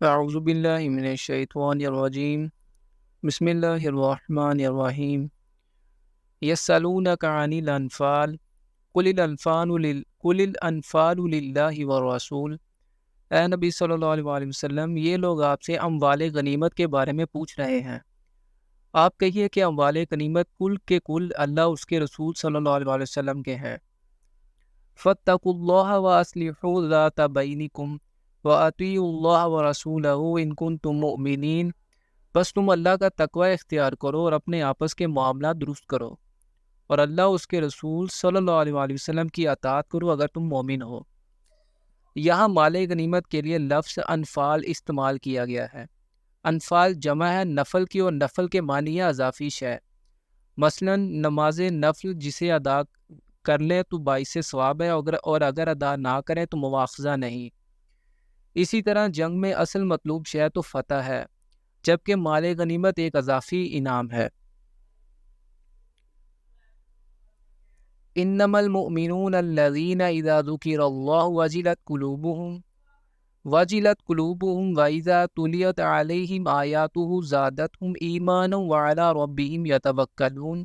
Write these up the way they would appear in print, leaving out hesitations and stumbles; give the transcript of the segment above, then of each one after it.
اعوذ باللہ من الشیطان الرجیم بسم اللہ الرحمن الرحیم یسألونک عن الانفال قل الانفال للہ والرسول۔ اے نبی صلی اللہ علیہ وسلم، یہ لوگ آپ سے اموال غنیمت کے بارے میں پوچھ رہے ہیں۔ آپ کہیے کہ اموال غنیمت کل کے کل اللہ اس کے رسول صلی اللہ علیہ وسلم کے ہیں۔ فاتقوا اللہ واصلحوا ذات بینکم وَأَطِیعُوا اللَّهَ وَرَسُولَهُ إِن كُنتُم مُؤْمِنِینَ۔ بس تم اللہ کا تقوی اختیار کرو اور اپنے آپس کے معاملات درست کرو، اور اللہ اس کے رسول صلی اللہ علیہ وسلم کی اطاعت کرو اگر تم مومن ہو۔ یہاں مال غنیمت کے لیے لفظ انفال استعمال کیا گیا ہے۔ انفال جمع ہے نفل کی، اور نفل کے معنی ہے اضافی شے۔ مثلا نماز نفل جسے ادا کر لیں تو باعث ثواب ہے، اور اگر ادا نہ کریں تو مواخذہ نہیں۔ اسی طرح جنگ میں اصل مطلوب شے تو فتح ہے، جبکہ مال غنیمت ایک اضافی انعام ہے۔ انما المؤمنون الذین اذا ذکر اللہ وجلت قلوبهم واذا تلیت علیہم آیاتہ زادتہم ایمانا وعلی ربہم یتوکلون۔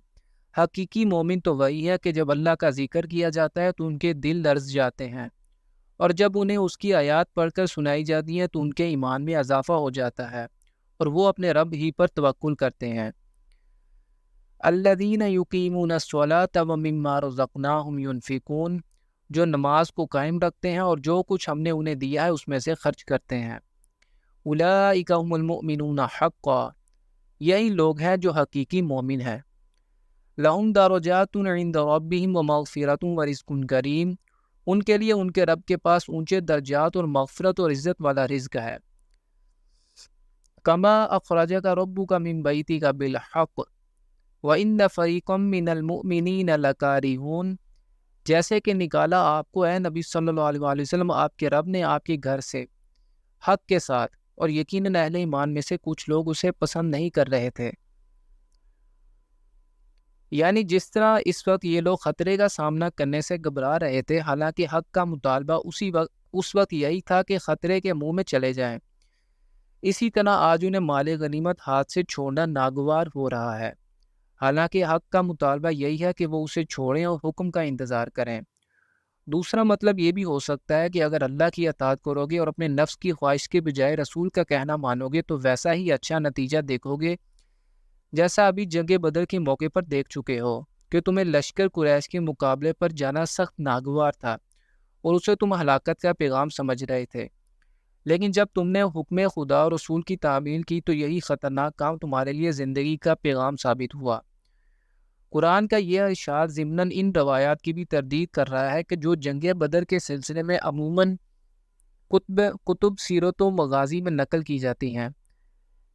حقیقی مومن تو وہی ہے کہ جب اللہ کا ذکر کیا جاتا ہے تو ان کے دل لرز جاتے ہیں، اور جب انہیں اس کی آیات پڑھ کر سنائی جاتی ہیں تو ان کے ایمان میں اضافہ ہو جاتا ہے، اور وہ اپنے رب ہی پر توکل کرتے ہیں۔ الذین یقیمون الصلاۃ ومما رزقناہم ینفقون، جو نماز کو قائم رکھتے ہیں اور جو کچھ ہم نے انہیں دیا ہے اس میں سے خرچ کرتے ہیں۔ اولئک هم المؤمنون حقا، یہی لوگ ہیں جو حقیقی مومن ہیں۔ لہم درجات عند ربہم ومغفرۃ ورزق کریم، ان کے لیے ان کے رب کے پاس اونچے درجات اور مغفرت اور عزت والا رزق ہے۔ کما اخرجک ربک من بیتک بالحق وان فریقا من المؤمنین لکارہون، جیسے کہ نکالا آپ کو اے نبی صلی اللہ علیہ وسلم آپ کے رب نے آپ کے گھر سے حق کے ساتھ، اور یقیناً اہل ایمان میں سے کچھ لوگ اسے پسند نہیں کر رہے تھے۔ یعنی جس طرح اس وقت یہ لوگ خطرے کا سامنا کرنے سے گھبرا رہے تھے، حالانکہ حق کا مطالبہ اس وقت یہی تھا کہ خطرے کے منہ میں چلے جائیں، اسی طرح آج انہیں مال غنیمت ہاتھ سے چھوڑنا ناگوار ہو رہا ہے، حالانکہ حق کا مطالبہ یہی ہے کہ وہ اسے چھوڑیں اور حکم کا انتظار کریں۔ دوسرا مطلب یہ بھی ہو سکتا ہے کہ اگر اللہ کی اطاعت کرو گے اور اپنے نفس کی خواہش کے بجائے رسول کا کہنا مانو گے تو ویسا ہی اچھا نتیجہ دیکھو گے جیسا ابھی جنگ بدر کے موقع پر دیکھ چکے ہو، کہ تمہیں لشکر قریش کے مقابلے پر جانا سخت ناگوار تھا اور اسے تم ہلاکت کا پیغام سمجھ رہے تھے، لیکن جب تم نے حکم خدا اور رسول کی تعمیل کی تو یہی خطرناک کام تمہارے لیے زندگی کا پیغام ثابت ہوا۔ قرآن کا یہ ارشاد ضمناً ان روایات کی بھی تردید کر رہا ہے کہ جو جنگ بدر کے سلسلے میں عموماً کتب سیرت و مغازی میں نقل کی جاتی ہیں،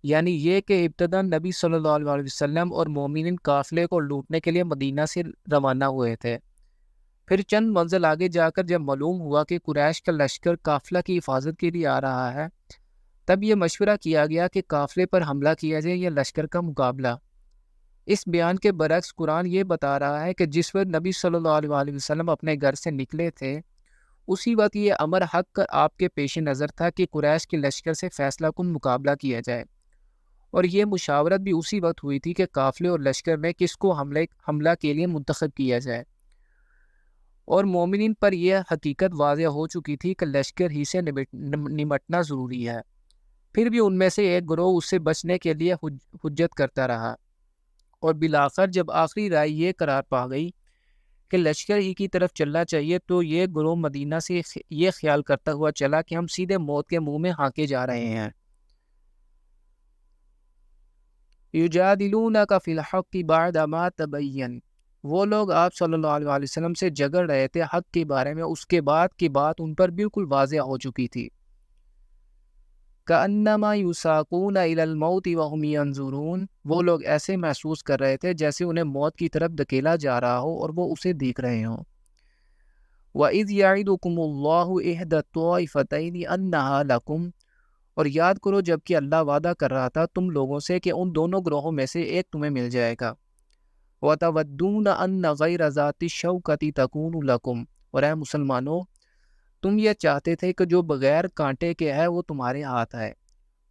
یعنی یہ کہ ابتداً نبی صلی اللہ علیہ وسلم اور مومنین قافلے کو لوٹنے کے لیے مدینہ سے روانہ ہوئے تھے، پھر چند منزل آگے جا کر جب معلوم ہوا کہ قریش کا لشکر قافلہ کی حفاظت کے لیے آ رہا ہے، تب یہ مشورہ کیا گیا کہ قافلے پر حملہ کیا جائے یا لشکر کا مقابلہ۔ اس بیان کے برعکس قرآن یہ بتا رہا ہے کہ جس وقت نبی صلی اللہ علیہ وسلم اپنے گھر سے نکلے تھے، اسی وقت یہ امر حق آپ کے پیش نظر تھا کہ قریش کے لشکر سے فیصلہ کن مقابلہ کیا جائے، اور یہ مشاورت بھی اسی وقت ہوئی تھی کہ قافلے اور لشکر میں کس کو حملہ کے لیے منتخب کیا جائے، اور مومنین پر یہ حقیقت واضح ہو چکی تھی کہ لشکر ہی سے نمٹنا ضروری ہے۔ پھر بھی ان میں سے ایک گروہ اس سے بچنے کے لیے حجت کرتا رہا، اور بالآخر جب آخری رائے یہ قرار پا گئی کہ لشکر ہی کی طرف چلنا چاہیے تو یہ گروہ مدینہ سے یہ خیال کرتا ہوا چلا کہ ہم سیدھے موت کے منہ میں ہانکے جا رہے ہیں۔ یجادلونک فی الحق بعد ما تبین، وہ لوگ آپ صلی اللہ علیہ وسلم سے جھگڑ رہے تھے حق کے بارے میں اس کے بعد کی بات ان پر بالکل واضح ہو چکی تھی۔ کأنما یساقون الی الموت وهم ینظرون، وہ لوگ ایسے محسوس کر رہے تھے جیسے انہیں موت کی طرف دھکیلا جا رہا ہو اور وہ اسے دیکھ رہے ہوں۔ وَإِذْ يَعِدُكُمُ اللَّهُ إِحْدَى الطَّائِفَتَيْنِ أَنَّهَا لَكُمْ، اور یاد کرو جب کہ اللہ وعدہ کر رہا تھا تم لوگوں سے کہ ان دونوں گروہوں میں سے ایک تمہیں مل جائے گا۔ وَتَوَدُّونَ أَنَّ غَيْرَ ذَاتِ الشَّوْكَةِ تَكُونُ لَكُمْ، اور اے مسلمانوں تم یہ چاہتے تھے کہ جو بغیر کانٹے کے ہے وہ تمہارے ہاتھ آئے۔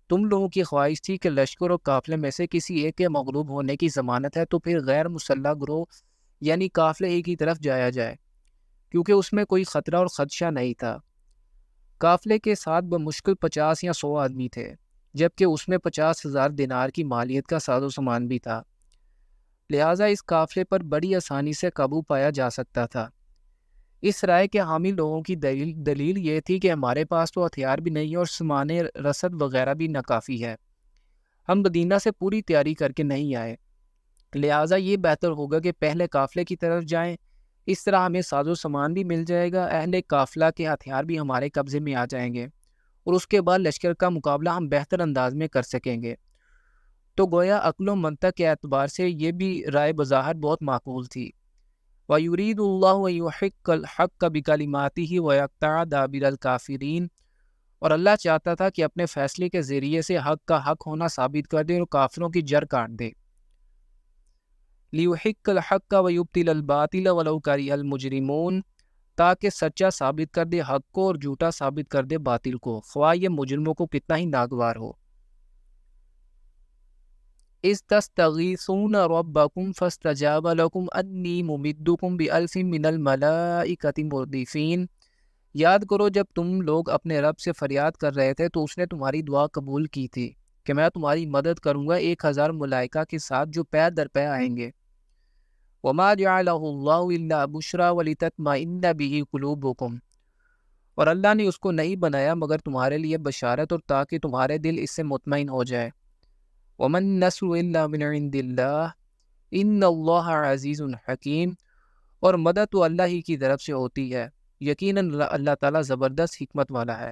تم لوگوں کی خواہش تھی کہ لشکر اور قافلے میں سے کسی ایک کے مغلوب ہونے کی ضمانت ہے تو پھر غیر مسلح گروہ یعنی قافلے ایک کی طرف جایا جائے، کیونکہ اس میں کوئی خطرہ اور خدشہ نہیں تھا۔ قافلے کے ساتھ بمشکل 50 یا 100 آدمی تھے، جبکہ اس میں 50,000 دینار کی مالیت کا ساز و سامان بھی تھا، لہٰذا اس قافلے پر بڑی آسانی سے قابو پایا جا سکتا تھا۔ اس رائے کے حامی لوگوں کی دلیل یہ تھی کہ ہمارے پاس تو ہتھیار بھی نہیں اور سامان رسد وغیرہ بھی ناکافی ہے، ہم مدینہ سے پوری تیاری کر کے نہیں آئے، لہٰذا یہ بہتر ہوگا کہ پہلے قافلے کی طرف جائیں، اس طرح ہمیں ساز و سامان بھی مل جائے گا، اہل قافلہ کے ہتھیار بھی ہمارے قبضے میں آ جائیں گے اور اس کے بعد لشکر کا مقابلہ ہم بہتر انداز میں کر سکیں گے۔ تو گویا عقل و منطق کے اعتبار سے یہ بھی رائے بظاہر بہت معقول تھی۔ وَيُرِيدُ اللَّهُ أَن يُحِقَّ الْحَقَّ بِكَلِمَاتِهِ وَيَقْطَعَ دَابِرَ الْكَافِرِينَ، اور اللہ چاہتا تھا کہ اپنے فیصلے کے ذریعے سے حق کا حق ہونا ثابت کر دے اور کافروں کی جڑ کاٹ دے۔ لِيُحِقَّ الْحَقَّ وَيُبْطِلَ الْبَاطِلَ وَلَوْ كَرِهَ الْمُجْرِمُونَ، تاکہ سچا ثابت کر دے حق کو اور جھوٹا ثابت کر دے باطل کو، خواہ یہ مجرموں کو کتنا ہی ناگوار ہو۔ اِذْ تَسْتَغِیثُونَ رَبَّکُمْ فَاسْتَجَابَ لَکُمْ أَنِّی مُمِدُّکُمْ بِأَلْفٍ مِّنَ الْمَلَائِکَةِ مُرْدِفِینَ، یاد کرو جب تم لوگ اپنے رب سے فریاد کر رہے تھے تو اس نے تمہاری دعا قبول کی تھی کہ میں تمہاری مدد کروں گا 1000 ملائکہ کے ساتھ جو پے در پے آئیں گے۔ وَمَا جَعَلَهُ اللَّهُ إِلَّا بُشْرَىٰ وَلِتَطْمَئِنَّ بِهِ قُلُوبُكُمْ، اور اللہ نے اس کو نہیں بنایا مگر تمہارے لیے بشارت اور تاکہ تمہارے دل اس سے مطمئن ہو جائے۔ وَمَن نَّصْرُ إِلَّا مِنْ عِندِ اللَّهِ إِنَّ اللَّهَ عَزِيزٌ حَكِيمٌ، اور مدد تو اللہ ہی کی طرف سے ہوتی ہے، یقیناً اللہ تعالیٰ زبردست حکمت والا ہے۔